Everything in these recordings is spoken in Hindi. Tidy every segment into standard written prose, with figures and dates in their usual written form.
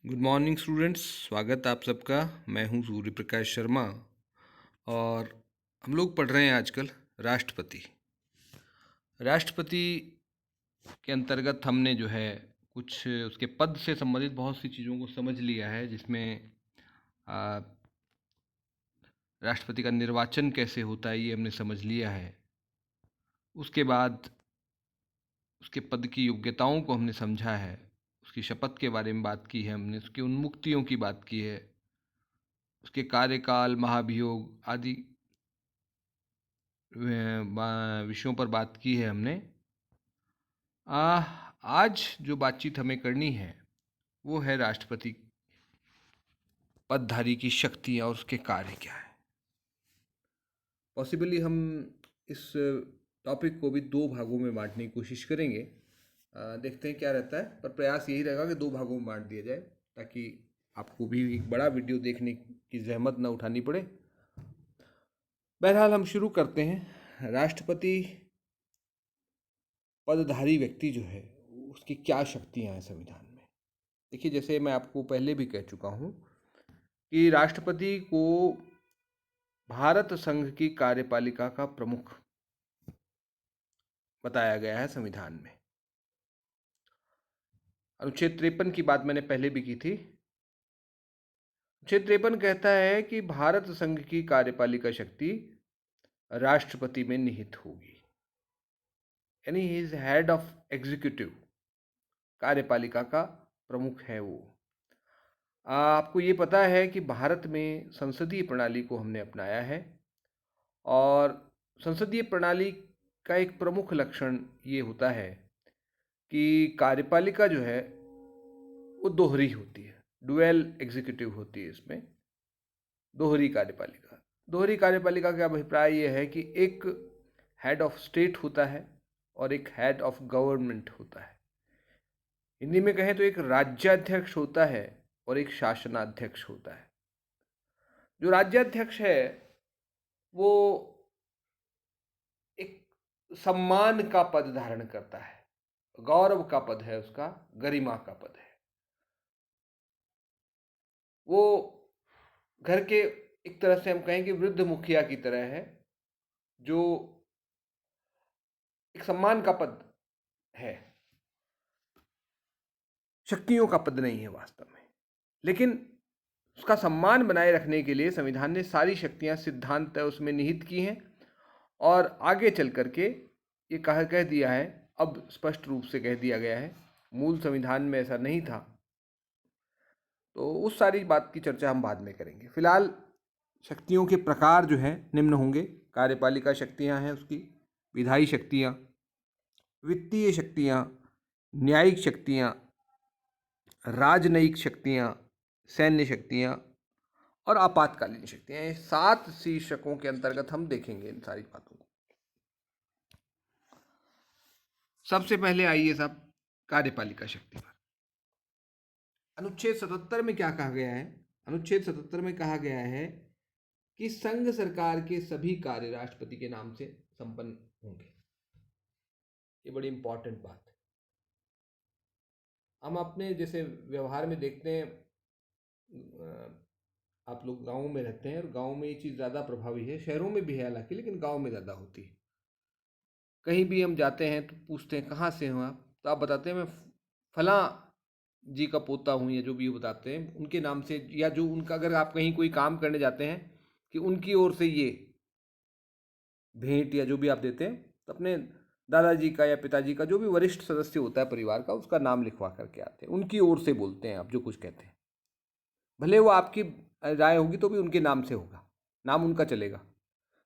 Good morning students. स्वागत आप सबका। मैं हूं सूर्य प्रकाश शर्मा और हम लोग पढ़ रहे हैं आजकल राष्ट्रपति। राष्ट्रपति के अंतर्गत हमने जो है कुछ उसके पद से संबंधित बहुत सी चीज़ों को समझ लिया है, जिसमें आ, राष्ट्रपति का निर्वाचन कैसे होता है ये हमने समझ लिया है। उसके बाद उसके पद की योग्यताओं को हमने समझा है, उसकी शपथ के बारे में बात की है हमने, उसकी उन्मुक्तियों की बात की है, उसके कार्यकाल, महाभियोग आदि विषयों पर बात की है हमने। आज जो बातचीत हमें करनी है वो है राष्ट्रपति पदधारी की शक्तियाँ और उसके कार्य क्या है। पॉसिबली हम इस टॉपिक को भी दो भागों में बांटने की कोशिश करेंगे। देखते हैं क्या रहता है, पर प्रयास यही रहेगा कि दो भागों में बांट दिया जाए ताकि आपको भी एक बड़ा वीडियो देखने की जहमत न उठानी पड़े। बहरहाल हम शुरू करते हैं। राष्ट्रपति पदधारी व्यक्ति जो है उसकी क्या शक्तियां हैं संविधान में। देखिए, जैसे मैं आपको पहले भी कह चुका हूं कि राष्ट्रपति को भारत संघ की कार्यपालिका का प्रमुख बताया गया है संविधान में। अनुच्छेद 53 की बात मैंने पहले भी की थी। अनुच्छेद 53 कहता है कि भारत संघ की कार्यपालिका शक्ति राष्ट्रपति में निहित होगी, यानी he is head of executive, कार्यपालिका का प्रमुख है वो। आपको ये पता है कि भारत में संसदीय प्रणाली को हमने अपनाया है और संसदीय प्रणाली का एक प्रमुख लक्षण ये होता है कि कार्यपालिका जो है वो दोहरी होती है, डुअल एग्जीक्यूटिव होती है। इसमें दोहरी कार्यपालिका का अभिप्राय ये है कि एक हेड ऑफ स्टेट होता है और एक हेड ऑफ गवर्नमेंट होता है। हिंदी में कहें तो एक राज्याध्यक्ष होता है और एक शासनाध्यक्ष होता है। जो राज्याध्यक्ष है वो एक सम्मान का पद धारण करता है, गौरव का पद है उसका, गरिमा का पद है। वो घर के एक तरह से हम कहें कि वृद्ध मुखिया की तरह है, जो एक सम्मान का पद है, शक्तियों का पद नहीं है वास्तव में। लेकिन उसका सम्मान बनाए रखने के लिए संविधान ने सारी शक्तियां सिद्धांत उसमें निहित की हैं और आगे चल करके ये कह दिया है, अब स्पष्ट रूप से कह दिया गया है, मूल संविधान में ऐसा नहीं था। तो उस सारी बात की चर्चा हम बाद में करेंगे। फिलहाल शक्तियों के प्रकार जो हैं निम्न होंगे। कार्यपालिका शक्तियां हैं उसकी, विधायी शक्तियां, वित्तीय शक्तियां, न्यायिक शक्तियां, राजनयिक शक्तियां, सैन्य शक्तियां और आपातकालीन शक्तियां। ये 7 शीर्षकों के अंतर्गत हम देखेंगे इन सारी बातों को। सबसे पहले आइए साहब कार्यपालिका शक्ति पर। अनुच्छेद 77 में क्या कहा गया है? अनुच्छेद 77 में कहा गया है कि संघ सरकार के सभी कार्य राष्ट्रपति के नाम से संपन्न होंगे। ये बड़ी इंपॉर्टेंट बात है। हम अपने जैसे व्यवहार में देखते हैं, आप लोग गाँव में रहते हैं और गाँव में ये चीज़ ज़्यादा प्रभावी है, शहरों में भी है हालांकि, लेकिन गाँव में ज़्यादा होती है। कहीं भी हम जाते हैं तो पूछते हैं कहाँ से हो आप, तो आप बताते हैं मैं फलां जी का पोता हूँ, या जो भी वो बताते हैं उनके नाम से, या जो उनका, अगर आप कहीं कोई काम करने जाते हैं कि उनकी ओर से ये भेंट या जो भी आप देते हैं, तो अपने दादाजी का या पिताजी का जो भी वरिष्ठ सदस्य होता है परिवार का, उसका नाम लिखवा करके आते हैं, उनकी ओर से बोलते हैं आप जो कुछ कहते हैं। भले वो आपकी राय होगी तो भी उनके नाम से होगा, नाम उनका चलेगा।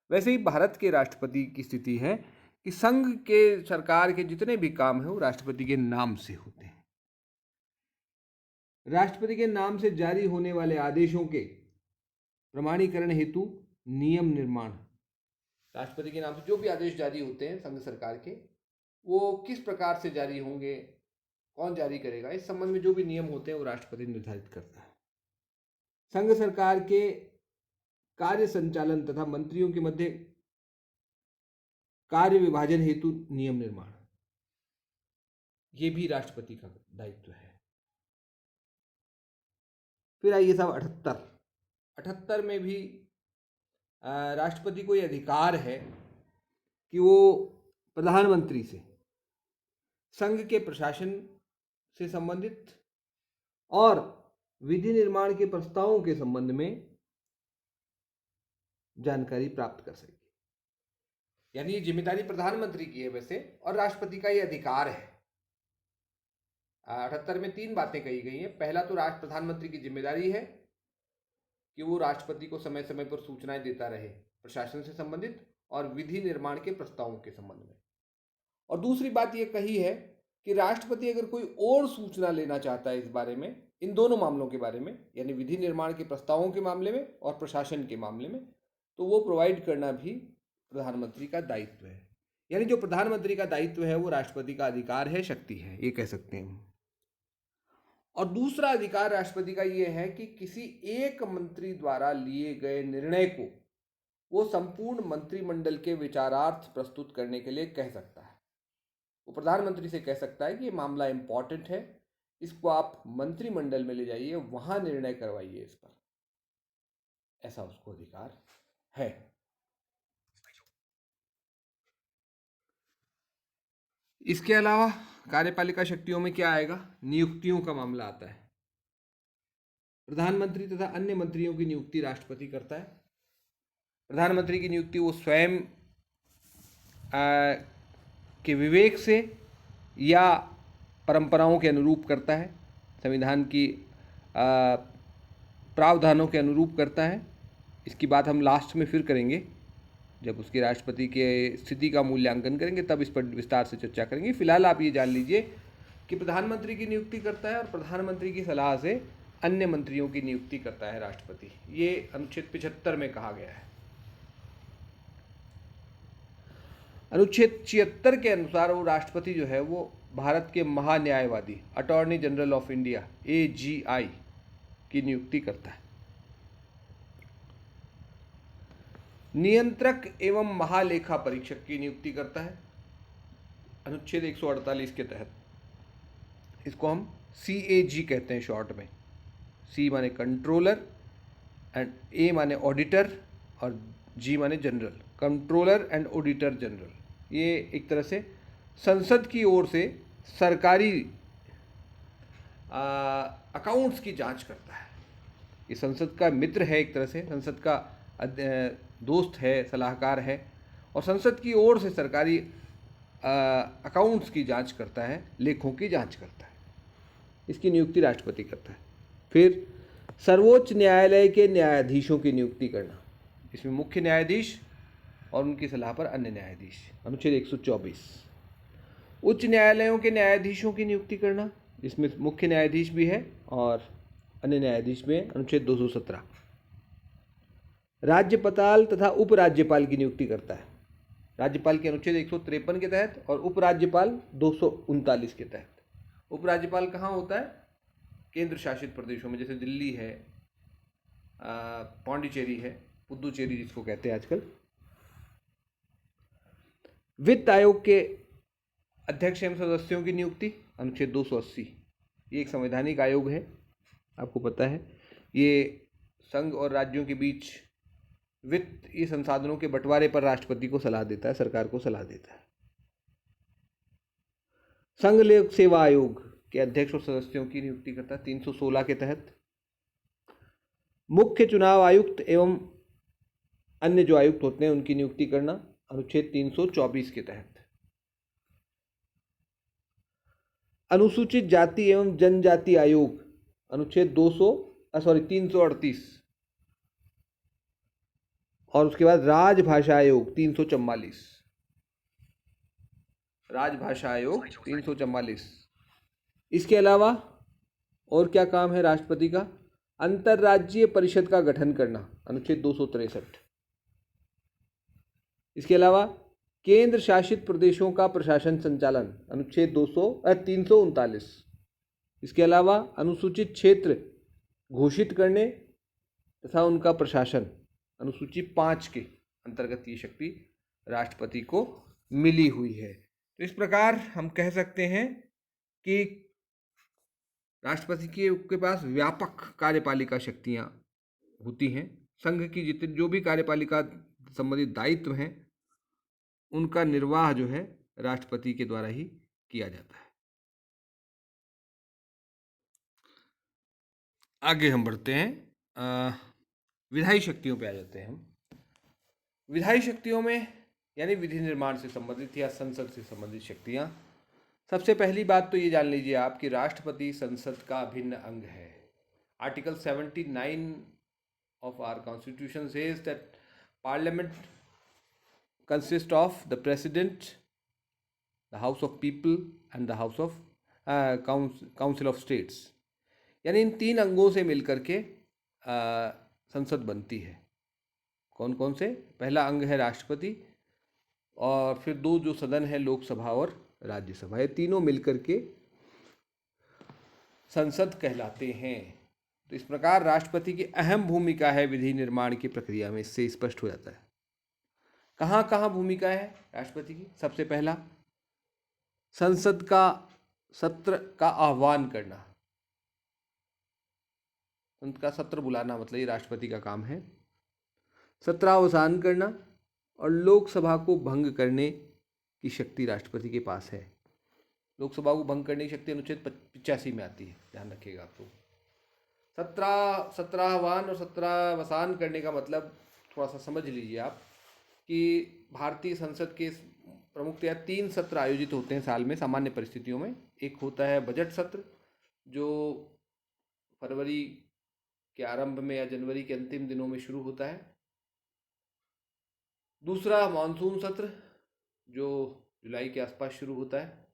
वैसे ही भारत के राष्ट्रपति की स्थिति है कि संघ के सरकार के जितने भी काम हैं वो राष्ट्रपति के नाम से होते हैं। राष्ट्रपति के नाम से जारी होने वाले आदेशों के प्रमाणीकरण हेतु नियम निर्माण, राष्ट्रपति के नाम से जो भी आदेश जारी होते हैं संघ सरकार के, वो किस प्रकार से जारी होंगे, कौन जारी करेगा, इस संबंध में जो भी नियम होते हैं वो राष्ट्रपति निर्धारित करता है। संघ सरकार के कार्य संचालन तथा मंत्रियों के मध्य कार्य विभाजन हेतु नियम निर्माण, ये भी राष्ट्रपति का दायित्व है। फिर आइए साहब 78। 78 में भी राष्ट्रपति को ये अधिकार है कि वो प्रधानमंत्री से संघ के प्रशासन से संबंधित और विधि निर्माण के प्रस्तावों के संबंध में जानकारी प्राप्त कर सके। यानी ये जिम्मेदारी प्रधानमंत्री की है वैसे, और राष्ट्रपति का ये अधिकार है। 78 में 3 बातें कही गई हैं। पहला तो प्रधानमंत्री की जिम्मेदारी है कि वो राष्ट्रपति को समय समय पर सूचनाएं देता रहे प्रशासन से संबंधित और विधि निर्माण के प्रस्तावों के संबंध में। और दूसरी बात ये कही है कि राष्ट्रपति अगर कोई और सूचना लेना चाहता है इस बारे में, इन दोनों मामलों के बारे में, यानी विधि निर्माण के प्रस्तावों के मामले में और प्रशासन के मामले में, तो वो प्रोवाइड करना भी प्रधानमंत्री का दायित्व है। यानी जो प्रधानमंत्री का दायित्व है वो राष्ट्रपति का अधिकार है, शक्ति है, ये कह सकते हैं। और दूसरा अधिकार राष्ट्रपति का ये है कि किसी एक मंत्री द्वारा लिए गए निर्णय को वो संपूर्ण मंत्रिमंडल के विचारार्थ प्रस्तुत करने के लिए कह सकता है। वो प्रधानमंत्री से कह सकता है कि ये मामला इंपॉर्टेंट है, इसको आप मंत्रिमंडल में ले जाइए, वहां निर्णय करवाइए इस पर। ऐसा उसको अधिकार है। इसके अलावा कार्यपालिका शक्तियों में क्या आएगा? नियुक्तियों का मामला आता है। प्रधानमंत्री तथा अन्य मंत्रियों की नियुक्ति राष्ट्रपति करता है। प्रधानमंत्री की नियुक्ति वो स्वयं के विवेक से या परंपराओं के अनुरूप करता है, संविधान की प्रावधानों के अनुरूप करता है। इसकी बात हम लास्ट में फिर करेंगे, जब उसकी राष्ट्रपति के स्थिति का मूल्यांकन करेंगे तब इस पर विस्तार से चर्चा करेंगे। फिलहाल आप ये जान लीजिए कि प्रधानमंत्री की नियुक्ति करता है और प्रधानमंत्री की सलाह से अन्य मंत्रियों की नियुक्ति करता है राष्ट्रपति। ये अनुच्छेद 75 में कहा गया है। अनुच्छेद 76 के अनुसार वो राष्ट्रपति जो है वो भारत के महान्यायवादी attorney general of India AGI की नियुक्ति करता है। नियंत्रक एवं महालेखा परीक्षक की नियुक्ति करता है अनुच्छेद 148 के तहत। इसको हम CAG कहते हैं शॉर्ट में। C माने कंट्रोलर एंड A माने ऑडिटर और G माने general, controller and auditor general. ये एक तरह से संसद की ओर से सरकारी अकाउंट्स की जांच करता है। ये संसद का मित्र है, एक तरह से संसद का दोस्त है, सलाहकार है, और संसद की ओर से सरकारी अकाउंट्स की जांच करता है, लेखों की जांच करता है। इसकी नियुक्ति राष्ट्रपति करता है। फिर सर्वोच्च न्यायालय के न्यायाधीशों की नियुक्ति करना, इसमें मुख्य न्यायाधीश और उनकी सलाह पर अन्य न्यायाधीश, अनुच्छेद 124। उच्च न्यायालयों के न्यायाधीशों की नियुक्ति करना, जिसमें मुख्य न्यायाधीश भी है और अन्य न्यायाधीश भी है, अनुच्छेद 217। राज्यपाल तथा उपराज्यपाल की नियुक्ति करता है, राज्यपाल के अनुच्छेद 153 के तहत और उपराज्यपाल 239 के तहत। उपराज्यपाल कहाँ होता है? केंद्र शासित प्रदेशों में, जैसे दिल्ली है, पौंडीचेरी है, पुदुचेरी जिसको कहते हैं आजकल। वित्त आयोग के अध्यक्ष एवं सदस्यों की नियुक्ति, अनुच्छेद 280। ये एक संवैधानिक आयोग है, आपको पता है। ये संघ और राज्यों के बीच वित्तीय संसाधनों के बंटवारे पर राष्ट्रपति को सलाह देता है, सरकार को सलाह देता है। संघ लोक सेवा आयोग के अध्यक्ष और सदस्यों की नियुक्ति करता है 316 के तहत। मुख्य चुनाव आयुक्त एवं अन्य जो आयुक्त होते हैं उनकी नियुक्ति करना, अनुच्छेद 324 के तहत। अनुसूचित जाति एवं जनजाति आयोग, अनुच्छेद 338, और उसके बाद राजभाषा आयोग 344। राजभाषा आयोग 344। इसके अलावा और क्या काम है राष्ट्रपति का? अंतर्राज्यीय परिषद का गठन करना, अनुच्छेद 263। इसके अलावा केंद्र शासित प्रदेशों का प्रशासन संचालन, अनुच्छेद 339। इसके अलावा अनुसूचित क्षेत्र घोषित करने तथा उनका प्रशासन, अनुसूची 5 के अंतर्गत ये शक्ति राष्ट्रपति को मिली हुई है। तो इस प्रकार हम कह सकते हैं कि राष्ट्रपति के पास व्यापक कार्यपालिका शक्तियां होती हैं। संघ की जितने जो भी कार्यपालिका संबंधित दायित्व हैं उनका निर्वाह जो है राष्ट्रपति के द्वारा ही किया जाता है। आगे हम बढ़ते हैं, विधायी शक्तियों पे आ जाते हैं हम। विधायी शक्तियों में यानी विधि निर्माण से संबंधित या संसद से संबंधित शक्तियां। सबसे पहली बात तो ये जान लीजिए आप कि राष्ट्रपति संसद का अभिन्न अंग है। Article 79 of our constitution says that parliament consists of the president, the house of people and the house of council of states। यानी इन तीन अंगों से मिलकर के संसद बनती है। कौन कौन से? पहला अंग है राष्ट्रपति और फिर दो जो सदन है लोकसभा और राज्यसभा, ये तीनों मिलकर के संसद कहलाते हैं। तो इस प्रकार राष्ट्रपति की अहम भूमिका है विधि निर्माण की प्रक्रिया में, इससे स्पष्ट हो जाता है। कहाँ कहाँ भूमिका है राष्ट्रपति की? सबसे पहला, संसद का सत्र का आह्वान करना, संसद का सत्र बुलाना, मतलब ये राष्ट्रपति का काम है। सत्रावसान करना और लोकसभा को भंग करने की शक्ति राष्ट्रपति के पास है। लोकसभा को भंग करने की शक्ति अनुच्छेद 85 में आती है, ध्यान रखिएगा आप लोग। सत्राहवान और सत्रावसान करने का मतलब थोड़ा सा समझ लीजिए आप कि भारतीय संसद के प्रमुखतया 3 सत्र आयोजित होते हैं साल में सामान्य परिस्थितियों में। एक होता है बजट सत्र जो फरवरी के आरंभ में या जनवरी के अंतिम दिनों में शुरू होता है। दूसरा मानसून सत्र जो जुलाई के आसपास शुरू होता है।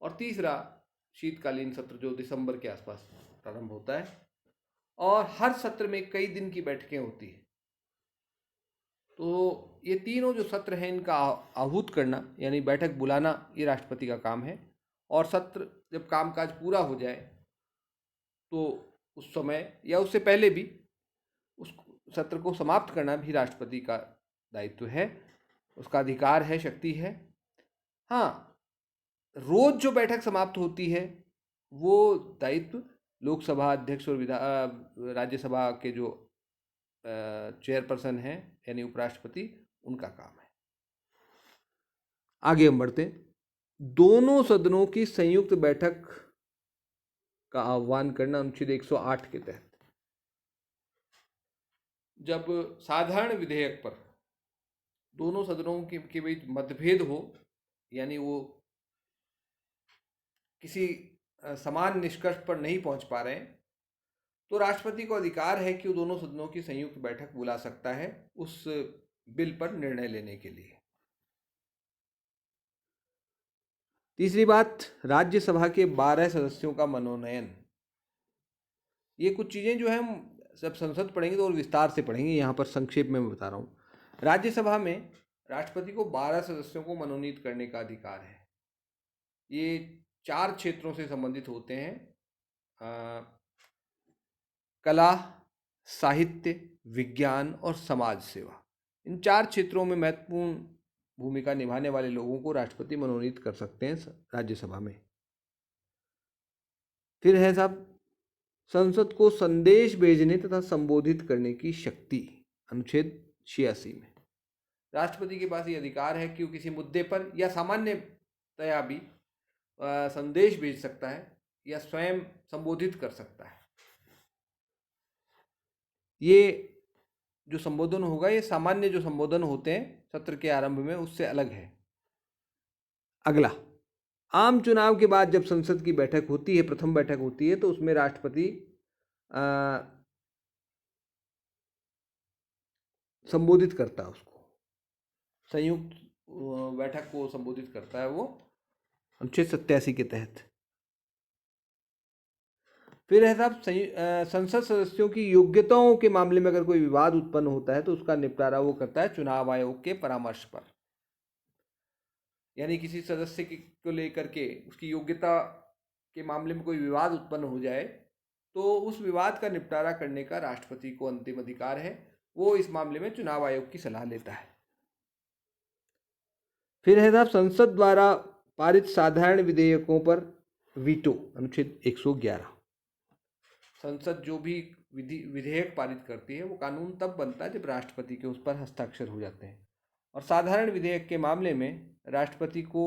और तीसरा शीतकालीन सत्र जो दिसंबर के आसपास प्रारंभ होता है। और हर सत्र में कई दिन की बैठकें होती है। तो ये तीनों जो सत्र हैं इनका आहूत करना यानी बैठक बुलाना ये राष्ट्रपति का काम है। और सत्र जब कामकाज पूरा हो जाए तो उस समय या उससे पहले भी उस सत्र को समाप्त करना भी राष्ट्रपति का दायित्व है, उसका अधिकार है, शक्ति है। हाँ, रोज जो बैठक समाप्त होती है वो दायित्व लोकसभा अध्यक्ष और राज्यसभा के जो चेयरपर्सन हैं यानी उपराष्ट्रपति, उनका काम है। आगे हम बढ़ते हैं। दोनों सदनों की संयुक्त बैठक का आह्वान करना अनुच्छेद 108 के तहत। जब साधारण विधेयक पर दोनों सदनों के बीच मतभेद हो यानी वो किसी समान निष्कर्ष पर नहीं पहुंच पा रहे हैं तो राष्ट्रपति को अधिकार है कि वो दोनों सदनों की संयुक्त बैठक बुला सकता है उस बिल पर निर्णय लेने के लिए। तीसरी बात, राज्यसभा के 12 सदस्यों का मनोनयन। ये कुछ चीज़ें जो है हम जब संसद पढ़ेंगे तो और विस्तार से पढ़ेंगे, यहाँ पर संक्षेप में मैं बता रहा हूँ। राज्यसभा में राष्ट्रपति को 12 सदस्यों को मनोनीत करने का अधिकार है। ये 4 क्षेत्रों से संबंधित होते हैं, कला, साहित्य, विज्ञान और समाज सेवा। इन 4 क्षेत्रों में महत्वपूर्ण भूमिका निभाने वाले लोगों को राष्ट्रपति मनोनीत कर सकते हैं राज्यसभा में। फिर है साहब संसद को संदेश भेजने तथा संबोधित करने की शक्ति, अनुच्छेद 86 में। राष्ट्रपति के पास ये अधिकार है कि वो किसी मुद्दे पर या सामान्यतया भी संदेश भेज सकता है या स्वयं संबोधित कर सकता है। ये जो संबोधन होगा ये सामान्य जो संबोधन होते हैं सत्र के आरंभ में उससे अलग है। अगला, आम चुनाव के बाद जब संसद की बैठक होती है, प्रथम बैठक होती है, तो उसमें राष्ट्रपति संबोधित करता है, उसको संयुक्त बैठक को संबोधित करता है वो अनुच्छेद 87 के तहत। फिर है साहब संसद सदस्यों की योग्यताओं के मामले में अगर कोई विवाद उत्पन्न होता है तो उसका निपटारा वो करता है चुनाव आयोग के परामर्श पर। यानी किसी सदस्य को लेकर के उसकी योग्यता के मामले में कोई विवाद उत्पन्न हो जाए तो उस विवाद का निपटारा करने का राष्ट्रपति को अंतिम अधिकार है, वो इस मामले में चुनाव आयोग की सलाह लेता है। फिर है साहब संसद द्वारा पारित साधारण विधेयकों पर वीटो, अनुच्छेद 111। संसद जो भी विधेयक पारित करती है वो कानून तब बनता है जब राष्ट्रपति के उस पर हस्ताक्षर हो जाते हैं। और साधारण विधेयक के मामले में राष्ट्रपति को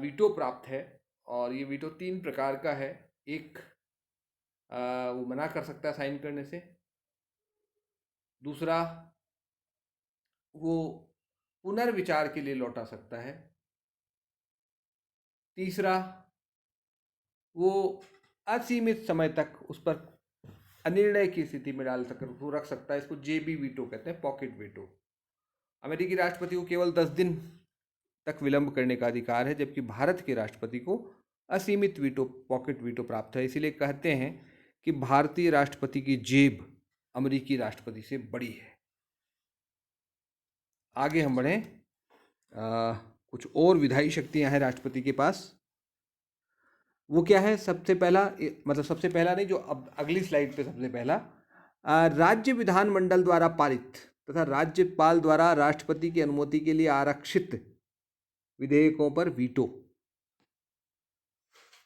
वीटो प्राप्त है, और ये वीटो 3 प्रकार का है। एक, वो मना कर सकता है साइन करने से। दूसरा, वो पुनर्विचार के लिए लौटा सकता है। तीसरा, वो असीमित समय तक उस पर अनिर्णय की स्थिति में वो रख सकता है। इसको जेबी वीटो कहते हैं, पॉकेट वीटो। अमेरिकी राष्ट्रपति को केवल 10 दिन तक विलंब करने का अधिकार है, जबकि भारत के राष्ट्रपति को असीमित वीटो, पॉकेट वीटो प्राप्त है। इसीलिए कहते हैं कि भारतीय राष्ट्रपति की जेब अमेरिकी राष्ट्रपति से बड़ी है। आगे हम बढ़ें। कुछ और विधायी शक्तियां हैं राष्ट्रपति के पास। वो क्या है? सबसे पहला नहीं, जो अब अगली स्लाइड पे सबसे पहला, राज्य विधानमंडल द्वारा पारित तथा राज्यपाल द्वारा राष्ट्रपति की अनुमति के लिए आरक्षित विधेयकों पर वीटो।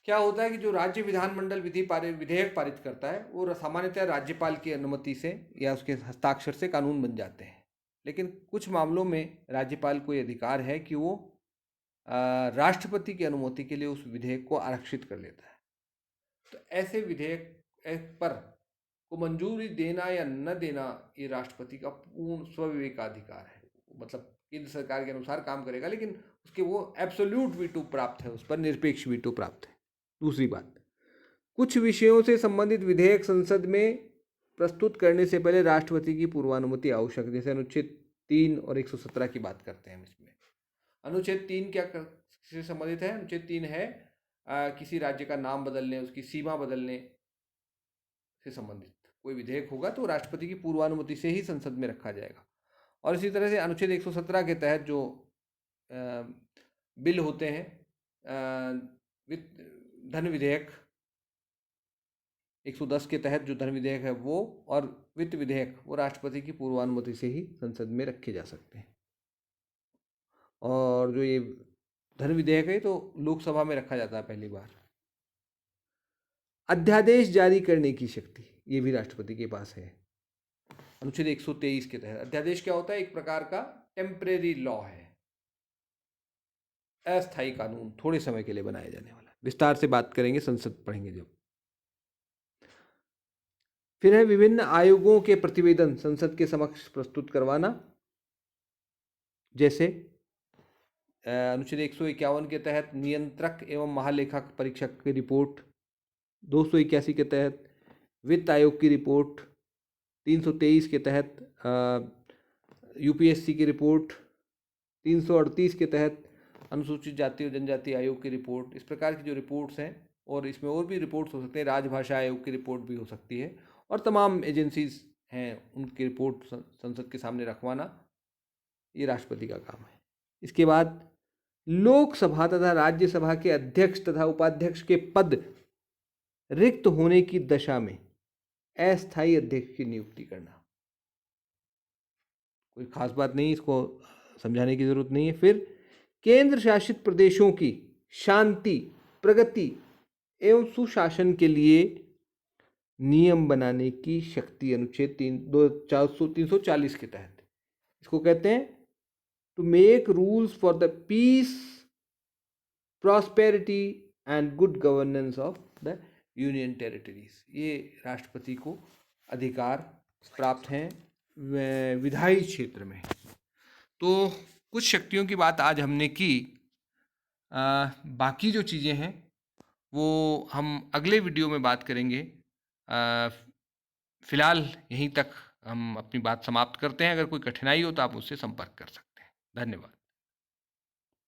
क्या होता है कि जो राज्य विधानमंडल विधेयक पारित करता है वो सामान्यतः राज्यपाल की अनुमति से या उसके हस्ताक्षर से कानून बन जाते हैं। लेकिन कुछ मामलों में राज्यपाल को ये अधिकार है कि वो राष्ट्रपति की अनुमति के लिए उस विधेयक को आरक्षित कर लेता है। तो ऐसे विधेयक पर को मंजूरी देना या न देना ये राष्ट्रपति का पूर्ण स्वविवेकाधिकार है। मतलब केंद्र सरकार के अनुसार काम करेगा, लेकिन उसके वो एब्सोल्यूट वीटो प्राप्त है, उस पर निरपेक्ष वीटो प्राप्त है। दूसरी बात, कुछ विषयों से संबंधित विधेयक संसद में प्रस्तुत करने से पहले राष्ट्रपति की पूर्वानुमति आवश्यक। जैसे अनुच्छेद 3 और 117 की बात करते हैं हम इसमें। अनुच्छेद 3 क्या से संबंधित है? अनुच्छेद 3 है किसी राज्य का नाम बदलने, उसकी सीमा बदलने से संबंधित कोई विधेयक होगा तो राष्ट्रपति की पूर्वानुमति से ही संसद में रखा जाएगा। और इसी तरह से अनुच्छेद 117 के तहत जो बिल होते हैं, धन विधेयक 110 के तहत जो धन विधेयक है वो, और वित्त विधेयक, वो राष्ट्रपति की पूर्वानुमति से ही संसद में रखे जा सकते हैं। और जो ये धन विधेयक है तो लोकसभा में रखा जाता है पहली बार। अध्यादेश जारी करने की शक्ति ये भी राष्ट्रपति के पास है। अनुच्छेद 123 के तहत अध्यादेश क्या होता है? एक प्रकार का टेम्परेरी लॉ है, अस्थायी कानून, थोड़े समय के लिए बनाया जाने वाला। विस्तार से बात करेंगे, संसद पढ़ेंगे जब। फिर है विभिन्न आयोगों के प्रतिवेदन संसद के समक्ष प्रस्तुत करवाना। जैसे अनुच्छेद 151 के तहत नियंत्रक एवं महालेखक परीक्षक की रिपोर्ट, 281 के तहत वित्त आयोग की रिपोर्ट, 323 के तहत यूपीएससी की रिपोर्ट, 338 के तहत अनुसूचित जाति और जनजाति आयोग की रिपोर्ट। इस प्रकार की जो रिपोर्ट्स हैं, और इसमें और भी रिपोर्ट्स हो सकते हैं, राजभाषा आयोग की रिपोर्ट भी हो सकती है, और तमाम एजेंसीज हैं उनकी रिपोर्ट संसद के सामने रखवाना ये राष्ट्रपति का काम है। इसके बाद लोकसभा तथा राज्यसभा के अध्यक्ष तथा उपाध्यक्ष के पद रिक्त होने की दशा में अस्थायी अध्यक्ष की नियुक्ति करना। कोई खास बात नहीं, इसको समझाने की जरूरत नहीं है। फिर केंद्र शासित प्रदेशों की शांति, प्रगति एवं सुशासन के लिए नियम बनाने की शक्ति अनुच्छेद 340 के तहत। इसको कहते हैं to make rules for the peace, prosperity and good governance of the union territories. ये राष्ट्रपति को अधिकार प्राप्त हैं विधायी क्षेत्र में। तो कुछ शक्तियों की बात आज हमने की। बाकी जो चीज़ें हैं वो हम अगले वीडियो में बात करेंगे। फिलहाल यहीं तक हम अपनी बात समाप्त करते हैं। अगर कोई कठिनाई हो तो आप मुझसे संपर्क कर सकते हैं। धन्यवाद।